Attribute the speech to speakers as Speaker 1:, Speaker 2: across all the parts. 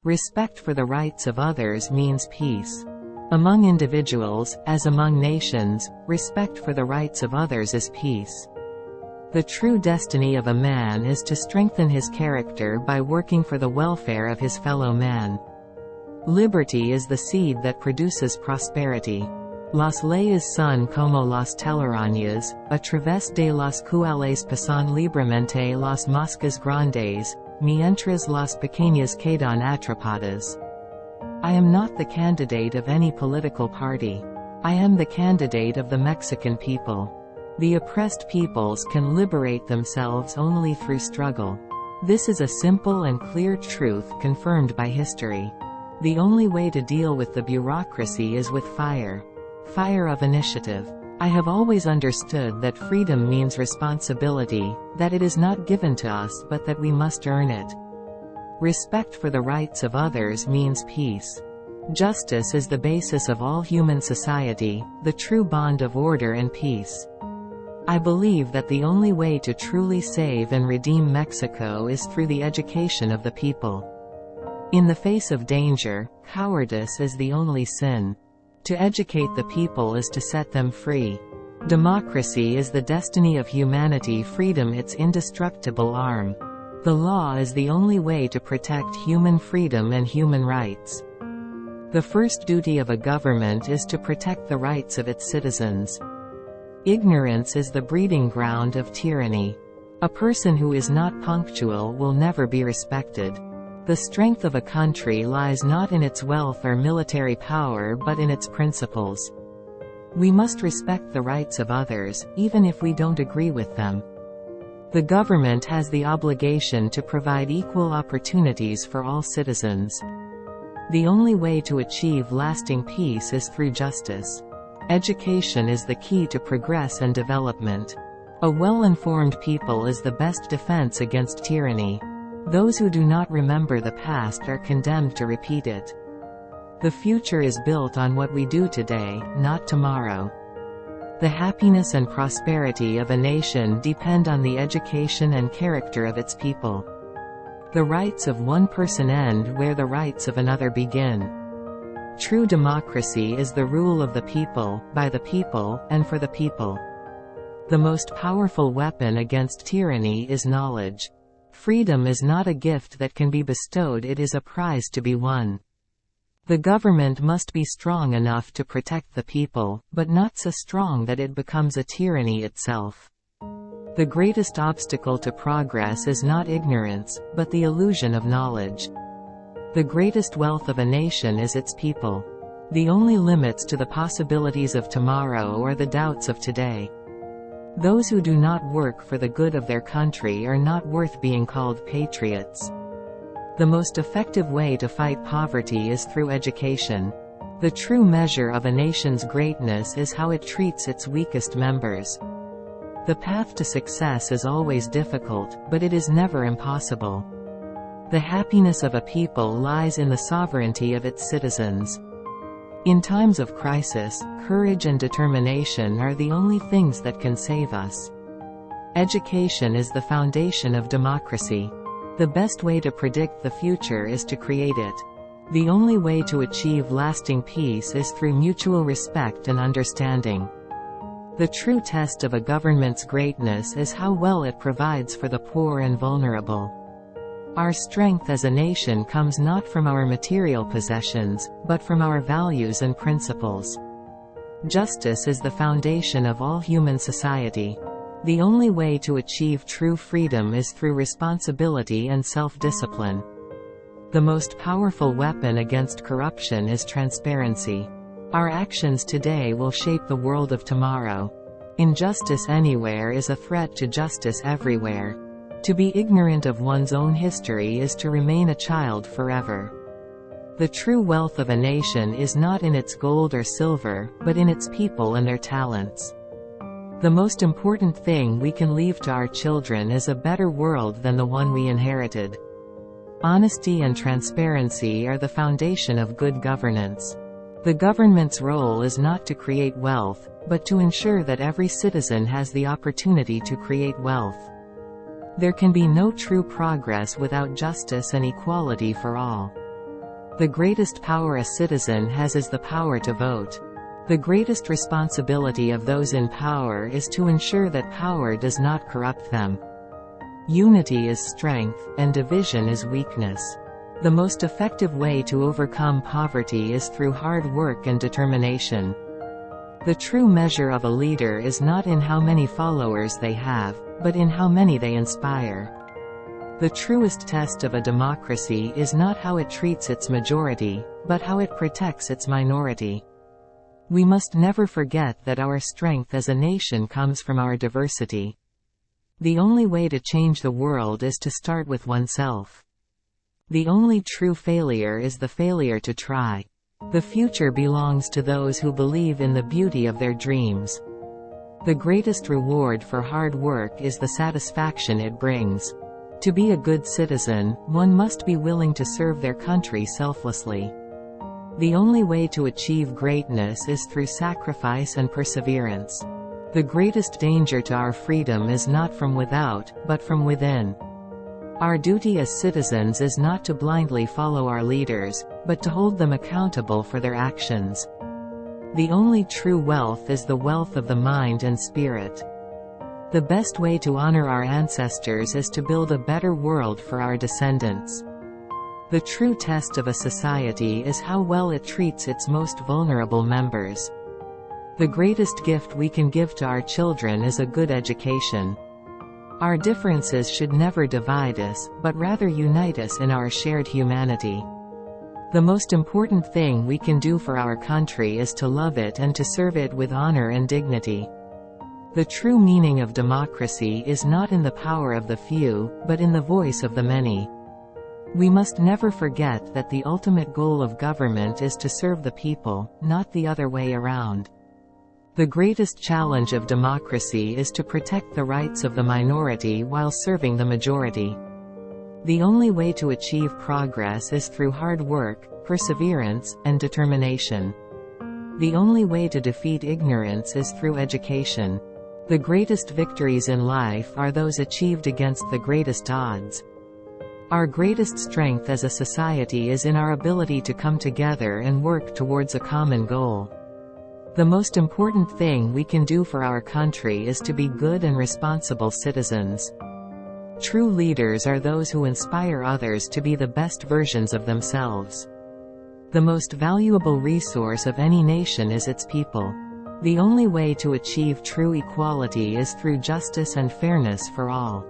Speaker 1: Respect for the rights of others means peace. Among individuals, as among nations, respect for the rights of others is peace. The true destiny of a man is to strengthen his character by working for the welfare of his fellow man. Liberty is the seed that produces prosperity. Las leyes son como las telarañas, a través de las cuales pasan libremente las moscas grandes, mientras las pequeñas quedan atrapadas. I am not the candidate of any political party. I am the candidate of the Mexican people. The oppressed peoples can liberate themselves only through struggle. This is a simple and clear truth confirmed by history. The only way to deal with the bureaucracy is with fire. Fire of initiative. I have always understood that freedom means responsibility, that it is not given to us but that we must earn it. Respect for the rights of others means peace. Justice is the basis of all human society, the true bond of order and peace. I believe that the only way to truly save and redeem Mexico is through the education of the people. In the face of danger, cowardice is the only sin. To educate the people is to set them free. Democracy is the destiny of humanity, freedom its indestructible arm. The law is the only way to protect human freedom and human rights. The first duty of a government is to protect the rights of its citizens. Ignorance is the breeding ground of tyranny. A person who is not punctual will never be respected. The strength of a country lies not in its wealth or military power but in its principles. We must respect the rights of others, even if we don't agree with them. The government has the obligation to provide equal opportunities for all citizens. The only way to achieve lasting peace is through justice. Education is the key to progress and development. A well-informed people is the best defense against tyranny. Those who do not remember the past are condemned to repeat it. The future is built on what we do today, not tomorrow. The happiness and prosperity of a nation depend on the education and character of its people. The rights of one person end where the rights of another begin. True democracy is the rule of the people, by the people, and for the people. The most powerful weapon against tyranny is knowledge. Freedom is not a gift that can be bestowed, it is a prize to be won. The government must be strong enough to protect the people, but not so strong that it becomes a tyranny itself. The greatest obstacle to progress is not ignorance, but the illusion of knowledge. The greatest wealth of a nation is its people. The only limits to the possibilities of tomorrow are the doubts of today. Those who do not work for the good of their country are not worth being called patriots. The most effective way to fight poverty is through education. The true measure of a nation's greatness is how it treats its weakest members. The path to success is always difficult, but it is never impossible. The happiness of a people lies in the sovereignty of its citizens. In times of crisis, courage and determination are the only things that can save us. Education is the foundation of democracy. The best way to predict the future is to create it. The only way to achieve lasting peace is through mutual respect and understanding. The true test of a government's greatness is how well it provides for the poor and vulnerable. Our strength as a nation comes not from our material possessions, but from our values and principles. Justice is the foundation of all human society. The only way to achieve true freedom is through responsibility and self-discipline. The most powerful weapon against corruption is transparency. Our actions today will shape the world of tomorrow. Injustice anywhere is a threat to justice everywhere. To be ignorant of one's own history is to remain a child forever. The true wealth of a nation is not in its gold or silver, but in its people and their talents. The most important thing we can leave to our children is a better world than the one we inherited. Honesty and transparency are the foundation of good governance. The government's role is not to create wealth, but to ensure that every citizen has the opportunity to create wealth. There can be no true progress without justice and equality for all. The greatest power a citizen has is the power to vote. The greatest responsibility of those in power is to ensure that power does not corrupt them. Unity is strength, and division is weakness. The most effective way to overcome poverty is through hard work and determination. The true measure of a leader is not in how many followers they have, but in how many they inspire. The truest test of a democracy is not how it treats its majority, but how it protects its minority. We must never forget that our strength as a nation comes from our diversity. The only way to change the world is to start with oneself. The only true failure is the failure to try. The future belongs to those who believe in the beauty of their dreams. The greatest reward for hard work is the satisfaction it brings. To be a good citizen, one must be willing to serve their country selflessly. The only way to achieve greatness is through sacrifice and perseverance. The greatest danger to our freedom is not from without, but from within. Our duty as citizens is not to blindly follow our leaders, but to hold them accountable for their actions. The only true wealth is the wealth of the mind and spirit. The best way to honor our ancestors is to build a better world for our descendants. The true test of a society is how well it treats its most vulnerable members. The greatest gift we can give to our children is a good education. Our differences should never divide us, but rather unite us in our shared humanity. The most important thing we can do for our country is to love it and to serve it with honor and dignity. The true meaning of democracy is not in the power of the few, but in the voice of the many. We must never forget that the ultimate goal of government is to serve the people, not the other way around. The greatest challenge of democracy is to protect the rights of the minority while serving the majority. The only way to achieve progress is through hard work, perseverance, and determination. The only way to defeat ignorance is through education. The greatest victories in life are those achieved against the greatest odds. Our greatest strength as a society is in our ability to come together and work towards a common goal. The most important thing we can do for our country is to be good and responsible citizens. True leaders are those who inspire others to be the best versions of themselves. The most valuable resource of any nation is its people. The only way to achieve true equality is through justice and fairness for all.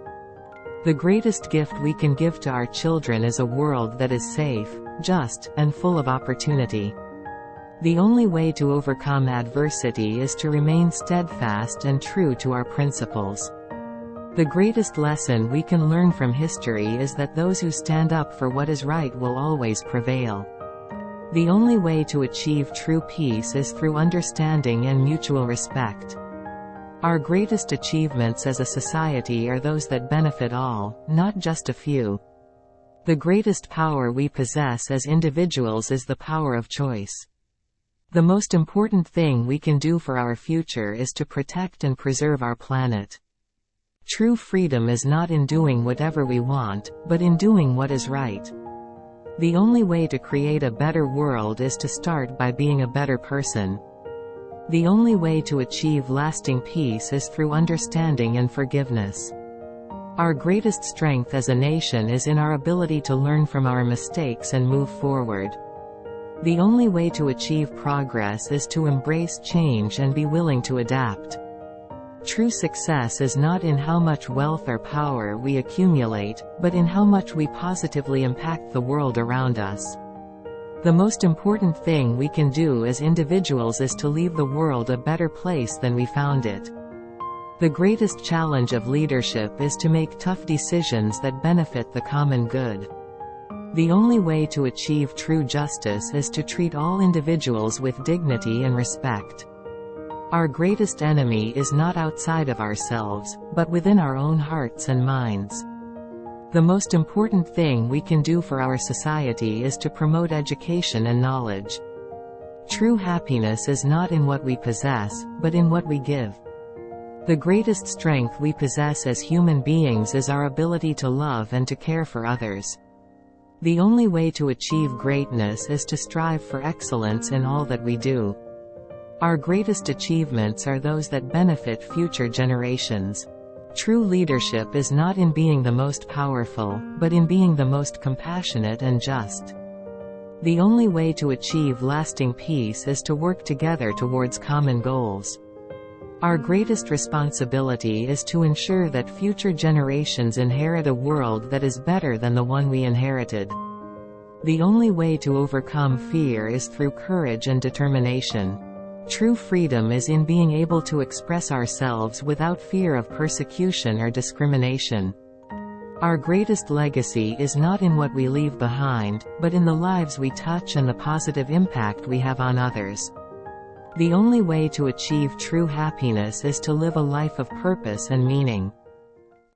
Speaker 1: The greatest gift we can give to our children is a world that is safe, just, and full of opportunity. The only way to overcome adversity is to remain steadfast and true to our principles. The greatest lesson we can learn from history is that those who stand up for what is right will always prevail. The only way to achieve true peace is through understanding and mutual respect. Our greatest achievements as a society are those that benefit all, not just a few. The greatest power we possess as individuals is the power of choice. The most important thing we can do for our future is to protect and preserve our planet. True freedom is not in doing whatever we want, but in doing what is right. The only way to create a better world is to start by being a better person. The only way to achieve lasting peace is through understanding and forgiveness. Our greatest strength as a nation is in our ability to learn from our mistakes and move forward. The only way to achieve progress is to embrace change and be willing to adapt. True success is not in how much wealth or power we accumulate, but in how much we positively impact the world around us. The most important thing we can do as individuals is to leave the world a better place than we found it. The greatest challenge of leadership is to make tough decisions that benefit the common good. The only way to achieve true justice is to treat all individuals with dignity and respect. Our greatest enemy is not outside of ourselves, but within our own hearts and minds. The most important thing we can do for our society is to promote education and knowledge. True happiness is not in what we possess, but in what we give. The greatest strength we possess as human beings is our ability to love and to care for others. The only way to achieve greatness is to strive for excellence in all that we do. Our greatest achievements are those that benefit future generations. True leadership is not in being the most powerful, but in being the most compassionate and just. The only way to achieve lasting peace is to work together towards common goals. Our greatest responsibility is to ensure that future generations inherit a world that is better than the one we inherited. The only way to overcome fear is through courage and determination. True freedom is in being able to express ourselves without fear of persecution or discrimination. Our greatest legacy is not in what we leave behind, but in the lives we touch and the positive impact we have on others. The only way to achieve true happiness is to live a life of purpose and meaning.